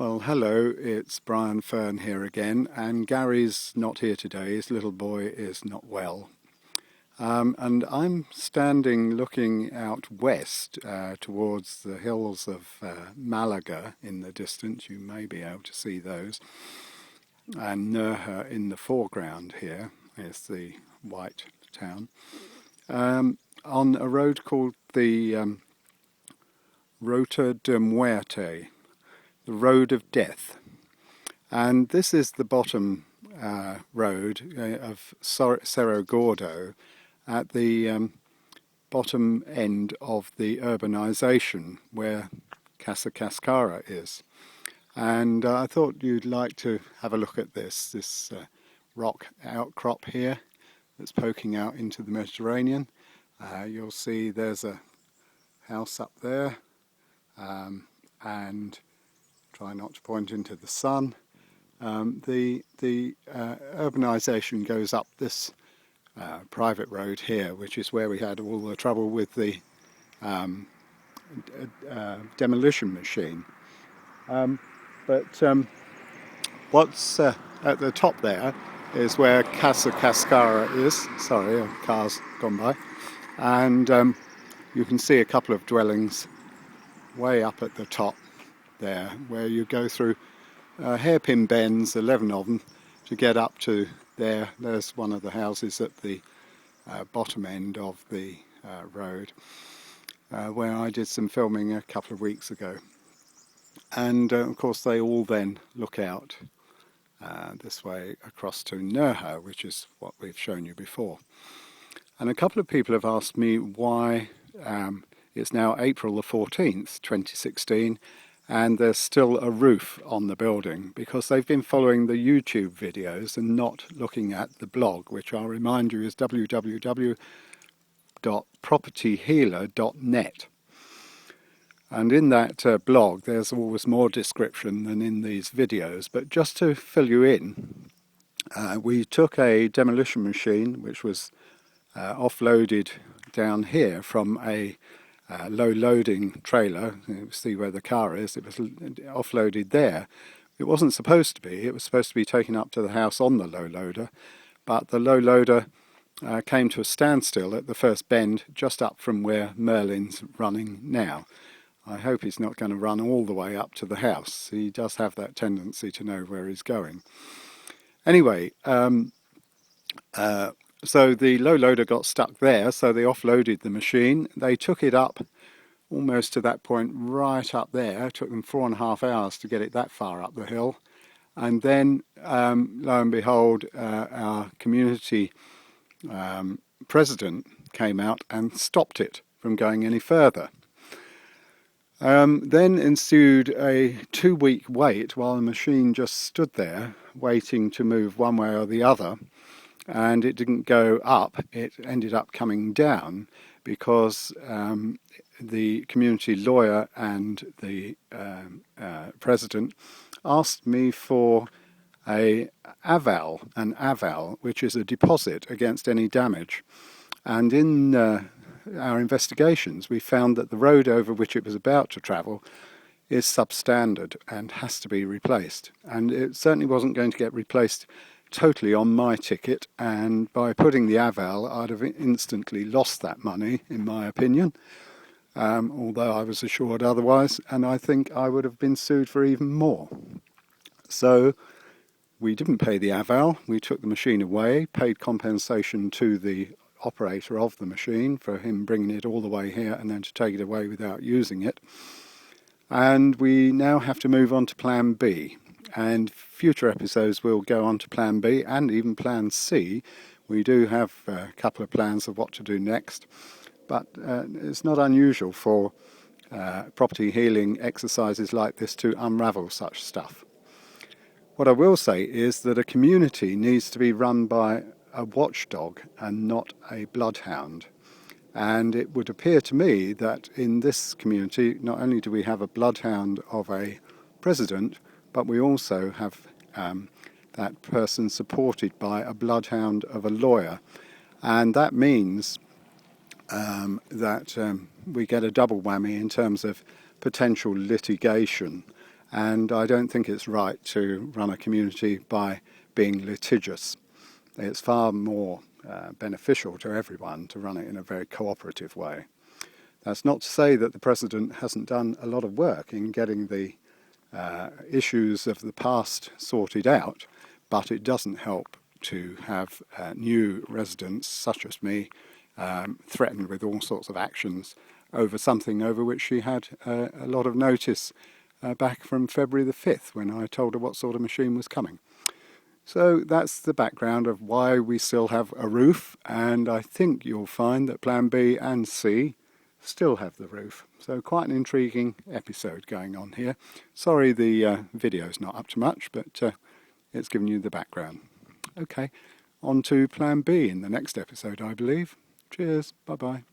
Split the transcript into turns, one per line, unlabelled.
Well, hello, it's Brian Fern here again, and Gary's not here today. His little boy is not well. And I'm standing looking out west towards the hills of Malaga in the distance. You may be able to see those. And Nerja in the foreground here is the white town. On a road called the Ruta de Muerte, the Road of Death. And this is the bottom road of Cerro Gordo at the bottom end of the urbanization where Casa Cascara is. And I thought you'd like to have a look at this rock outcrop here that's poking out into the Mediterranean. You'll see there's a house up there, and try not to point into the sun. The urbanization goes up this private road here, which is where we had all the trouble with the demolition machine. But what's at the top there is where Casa Cascara is. Sorry, a car's gone by. And you can see a couple of dwellings way up at the top there, where you go through hairpin bends, 11 of them, to get up to there. There's one of the houses at the bottom end of the road, where I did some filming a couple of weeks ago. And of course they all then look out this way across to Nerja, which is what we've shown you before. And a couple of people have asked me why it's now April the 14th, 2016, and there's still a roof on the building, because they've been following the YouTube videos and not looking at the blog, which I'll remind you is www.propertyhealer.net. And in that blog there's always more description than in these videos, but just to fill you in, we took a demolition machine which was offloaded down here from a low loading trailer. You see where the car is. It was offloaded there. It wasn't supposed to be. It was supposed to be taken up to the house on the low loader, but the low loader came to a standstill at the first bend just up from where Merlin's running now. I hope he's not going to run all the way up to the house. He does have that tendency to know where he's going. Anyway, so the low loader got stuck there, so they offloaded the machine. They took it up almost to that point right up there. It took them 4.5 hours to get it that far up the hill. And then, lo and behold, our community president came out and stopped it from going any further. Then ensued a 2-week wait while the machine just stood there waiting to move one way or the other. And it didn't go up, it ended up coming down, because the community lawyer and the president asked me for an aval, which is a deposit against any damage. And in our investigations we found that the road over which it was about to travel is substandard and has to be replaced. And it certainly wasn't going to get replaced totally on my ticket, and by putting the aval I'd have instantly lost that money, in my opinion, although I was assured otherwise, and I think I would have been sued for even more. So we didn't pay the aval. We took the machine away, paid compensation to the operator of the machine for him bringing it all the way here and then to take it away without using it. And we now have to move on to plan B. And future episodes will go on to plan B and even plan C. We do have a couple of plans of what to do next, but it's not unusual for property healing exercises like this to unravel such stuff. What I will say is that a community needs to be run by a watchdog and not a bloodhound. And it would appear to me that in this community, not only do we have a bloodhound of a president, but we also have that person supported by a bloodhound of a lawyer. And that means that we get a double whammy in terms of potential litigation and I don't think it's right to run a community by being litigious. It's far more beneficial to everyone to run it in a very cooperative way. That's not to say that the President hasn't done a lot of work in getting the issues of the past sorted out, but it doesn't help to have new residents, such as me, threatened with all sorts of actions over something over which she had a lot of notice back from February the 5th, when I told her what sort of machine was coming. So that's the background of why we still have a roof, and I think you'll find that Plan B and C still have the roof. So quite an intriguing episode going on here. Sorry the video's not up to much, but it's given you the background. Okay, on to Plan B in the next episode, I believe. Cheers, bye-bye.